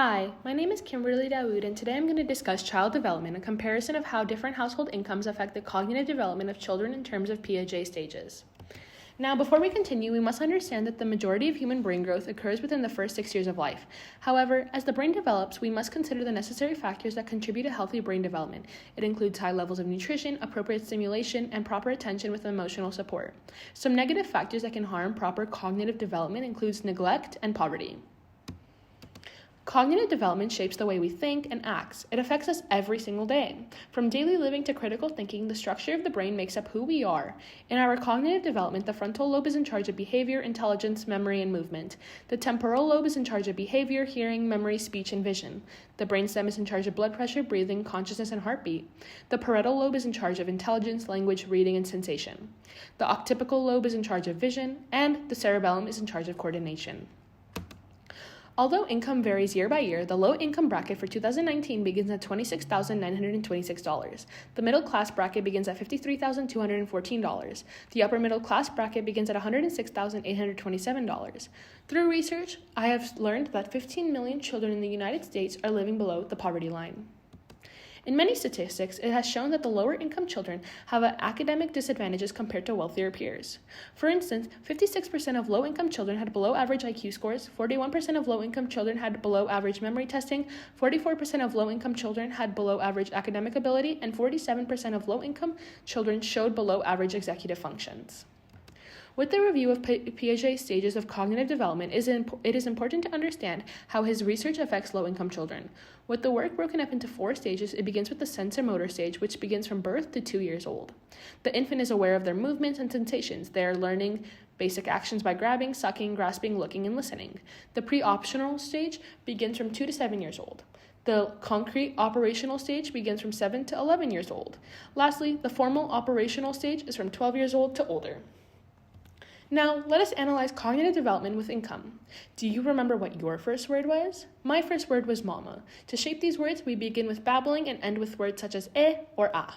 Hi, my name is Kimberly Dawud, and today I'm going to discuss child development, a comparison of how different household incomes affect the cognitive development of children in terms of Piaget stages. Now, before we continue, we must understand that the majority of human brain growth occurs within the first 6 years of life. However, as the brain develops, we must consider the necessary factors that contribute to healthy brain development. It includes high levels of nutrition, appropriate stimulation, and proper attention with emotional support. Some negative factors that can harm proper cognitive development includes neglect and poverty. Cognitive development shapes the way we think and act. It affects us every single day. From daily living to critical thinking, the structure of the brain makes up who we are. In our cognitive development, the frontal lobe is in charge of behavior, intelligence, memory, and movement. The temporal lobe is in charge of behavior, hearing, memory, speech, and vision. The brainstem is in charge of blood pressure, breathing, consciousness, and heartbeat. The parietal lobe is in charge of intelligence, language, reading, and sensation. The occipital lobe is in charge of vision, and the cerebellum is in charge of coordination. Although income varies year by year, the low-income bracket for 2019 begins at $26,926. The middle-class bracket begins at $53,214. The upper-middle-class bracket begins at $106,827. Through research, I have learned that 15 million children in the United States are living below the poverty line. In many statistics, it has shown that the lower-income children have academic disadvantages compared to wealthier peers. For instance, 56% of low-income children had below-average IQ scores, 41% of low-income children had below-average memory testing, 44% of low-income children had below-average academic ability, and 47% of low-income children showed below-average executive functions. With the review of Piaget's stages of cognitive development, it is important to understand how his research affects low-income children. With the work broken up into 4 stages, it begins with the sensory-motor stage, which begins from birth to 2 years old. The infant is aware of their movements and sensations. They are learning basic actions by grabbing, sucking, grasping, looking, and listening. The pre-optional stage begins from 2 to 7 years old. The concrete operational stage begins from 7 to 11 years old. Lastly, the formal operational stage is from 12 years old to older. Now, let us analyze cognitive development with income. Do you remember what your first word was? My first word was mama. To shape these words, we begin with babbling and end with words such as or a.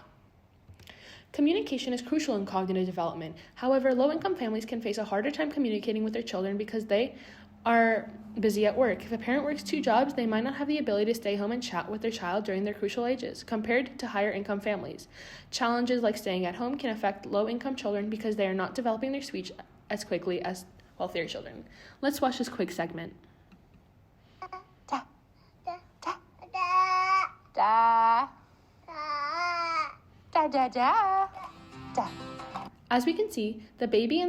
Communication is crucial in cognitive development. However, low-income families can face a harder time communicating with their children because they are busy at work. If a parent works 2 jobs, they might not have the ability to stay home and chat with their child during their crucial ages, compared to higher income families. Challenges like staying at home can affect low-income children because they are not developing their speech as quickly as wealthier children. Let's watch this quick segment. Da, da, da, da, da, da, da, da. As we can see, the baby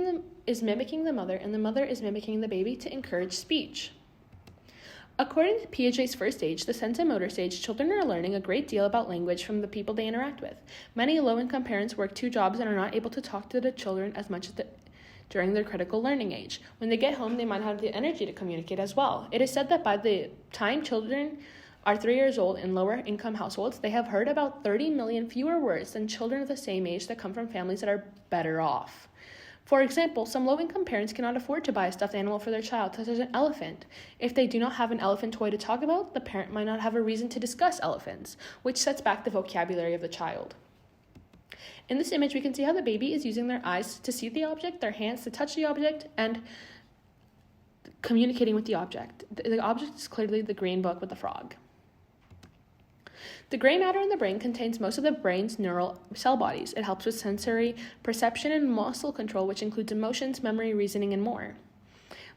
is mimicking the mother, and the mother is mimicking the baby to encourage speech. According to Piaget's first stage, the sensory-motor stage, children are learning a great deal about language from the people they interact with. Many low-income parents work 2 jobs and are not able to talk to the children as much during their critical learning age. When they get home, they might have the energy to communicate as well. It is said that by the time children are 3 years old in lower-income households, they have heard about 30 million fewer words than children of the same age that come from families that are better off. For example, some low-income parents cannot afford to buy a stuffed animal for their child, such as an elephant. If they do not have an elephant toy to talk about, the parent might not have a reason to discuss elephants, which sets back the vocabulary of the child. In this image, we can see how the baby is using their eyes to see the object, their hands to touch the object, and communicating with the object. The object is clearly the green book with the frog. The gray matter in the brain contains most of the brain's neural cell bodies. It helps with sensory perception and muscle control, which includes emotions, memory, reasoning, and more.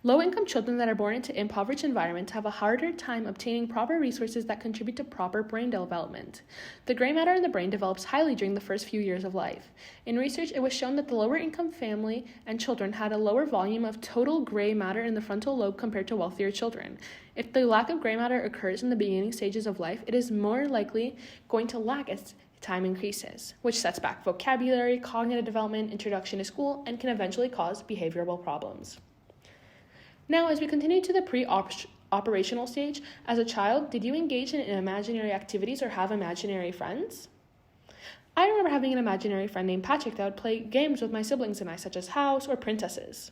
Low-income children that are born into impoverished environments have a harder time obtaining proper resources that contribute to proper brain development. The gray matter in the brain develops highly during the first few years of life. In research, it was shown that the lower-income family and children had a lower volume of total gray matter in the frontal lobe compared to wealthier children. If the lack of gray matter occurs in the beginning stages of life, it is more likely going to lack as time increases, which sets back vocabulary, cognitive development, introduction to school, and can eventually cause behavioral problems. Now, as we continue to the pre-operational stage, as a child, did you engage in imaginary activities or have imaginary friends? I remember having an imaginary friend named Patrick that would play games with my siblings and I, such as house or princesses.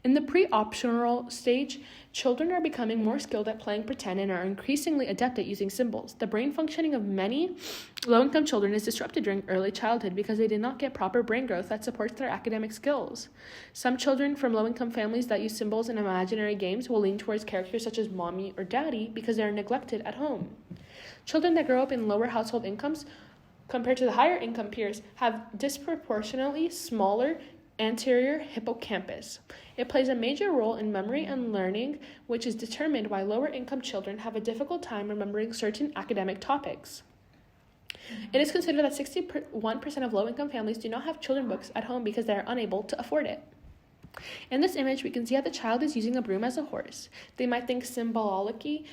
In the pre-optional stage, children are becoming more skilled at playing pretend and are increasingly adept at using symbols. The brain functioning of many low-income children is disrupted during early childhood because they did not get proper brain growth that supports their academic skills. Some children from low-income families that use symbols in imaginary games will lean towards characters such as mommy or daddy because they are neglected at home. Children that grow up in lower household incomes compared to the higher income peers have disproportionately smaller anterior hippocampus. It plays a major role in memory and learning, which is determined why lower income children have a difficult time remembering certain academic topics. It is considered that 61% of low-income families do not have children's books at home because they are unable to afford it. In this image, we can see how the child is using a broom as a horse. They might think symbolically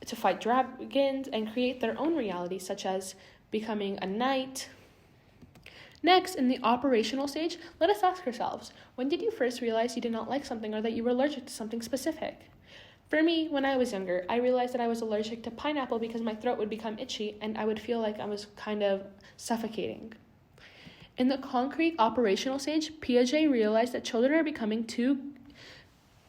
to fight dragons and create their own reality, such as becoming a knight. Next, in the operational stage, let us ask ourselves, when did you first realize you did not like something or that you were allergic to something specific? For me, when I was younger, I realized that I was allergic to pineapple because my throat would become itchy and I would feel like I was kind of suffocating. In the concrete operational stage, Piaget realized that children are becoming too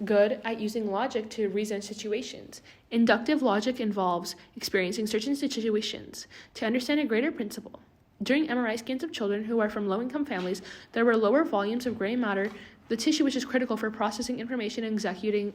good at using logic to reason situations. Inductive logic involves experiencing certain situations to understand a greater principle. During MRI scans of children who are from low-income families, there were lower volumes of gray matter, the tissue which is critical for processing information and executing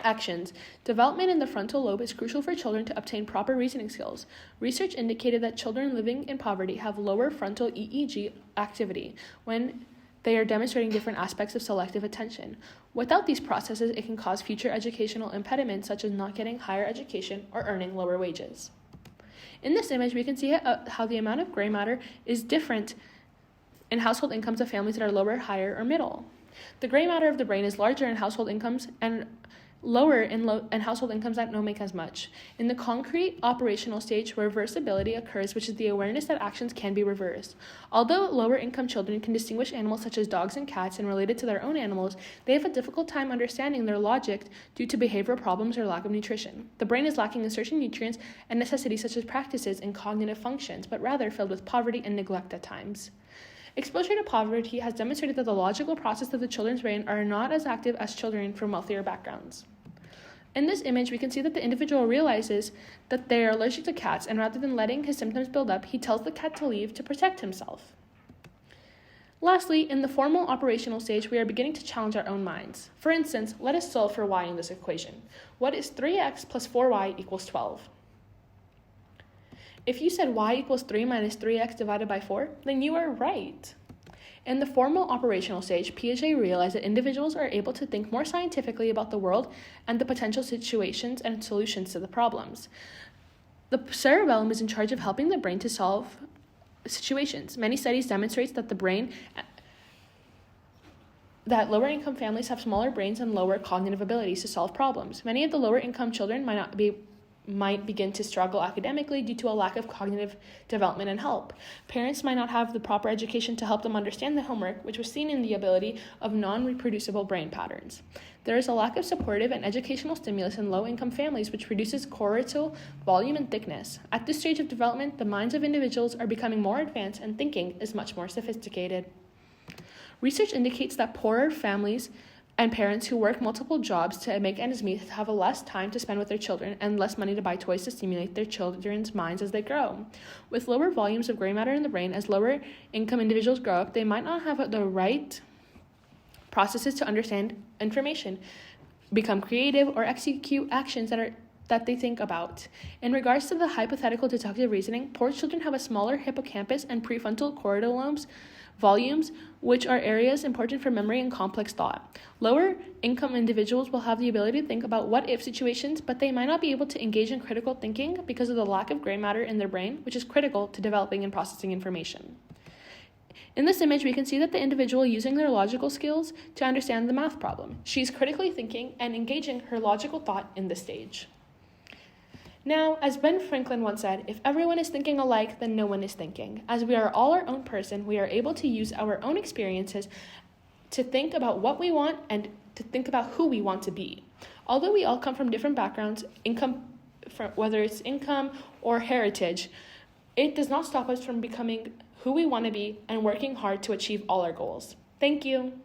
actions. Development in the frontal lobe is crucial for children to obtain proper reasoning skills. Research indicated that children living in poverty have lower frontal EEG activity when they are demonstrating different aspects of selective attention. Without these processes, it can cause future educational impediments such as not getting higher education or earning lower wages. In this image, we can see how the amount of gray matter is different in household incomes of families that are lower, higher, or middle. The gray matter of the brain is larger in household incomes and lower in household incomes that don't make as much. In the concrete operational stage, reversibility occurs, which is the awareness that actions can be reversed. Although lower income children can distinguish animals such as dogs and cats and relate it to their own animals, they have a difficult time understanding their logic due to behavioral problems or lack of nutrition. The brain is lacking in certain nutrients and necessities such as practices and cognitive functions, but rather filled with poverty and neglect at times. Exposure to poverty has demonstrated that the logical processes of the children's brain are not as active as children from wealthier backgrounds. In this image, we can see that the individual realizes that they are allergic to cats, and rather than letting his symptoms build up, he tells the cat to leave to protect himself. Lastly, in the formal operational stage, we are beginning to challenge our own minds. For instance, let us solve for y in this equation. What is 3x plus 4y equals 12? If you said y equals 3 minus 3x divided by 4, then you are right. In the formal operational stage, Piaget realized that individuals are able to think more scientifically about the world and the potential situations and solutions to the problems. The cerebellum is in charge of helping the brain to solve situations. Many studies demonstrate that lower income families have smaller brains and lower cognitive abilities to solve problems. Many of the lower income children might begin to struggle academically due to a lack of cognitive development and help. Parents might not have the proper education to help them understand the homework, which was seen in the ability of non-reproducible brain patterns. There is a lack of supportive and educational stimulus in low-income families, which reduces cortical volume and thickness. At this stage of development, the minds of individuals are becoming more advanced and thinking is much more sophisticated. Research indicates that poorer families and parents who work multiple jobs to make ends meet have a less time to spend with their children and less money to buy toys to stimulate their children's minds as they grow. With lower volumes of gray matter in the brain, as lower income individuals grow up, they might not have the right processes to understand information, become creative, or execute actions that they think about. In regards to the hypothetical deductive reasoning, poor children have a smaller hippocampus and prefrontal cortical lobes volumes, which are areas important for memory and complex thought. Lower income individuals will have the ability to think about what-if situations, but they might not be able to engage in critical thinking because of the lack of gray matter in their brain, which is critical to developing and processing information. In this image, we can see that the individual using their logical skills to understand the math problem. She's critically thinking and engaging her logical thought in this stage. Now, as Ben Franklin once said, if everyone is thinking alike, then no one is thinking. As we are all our own person, we are able to use our own experiences to think about what we want and to think about who we want to be. Although we all come from different backgrounds, whether it's income or heritage, it does not stop us from becoming who we want to be and working hard to achieve all our goals. Thank you.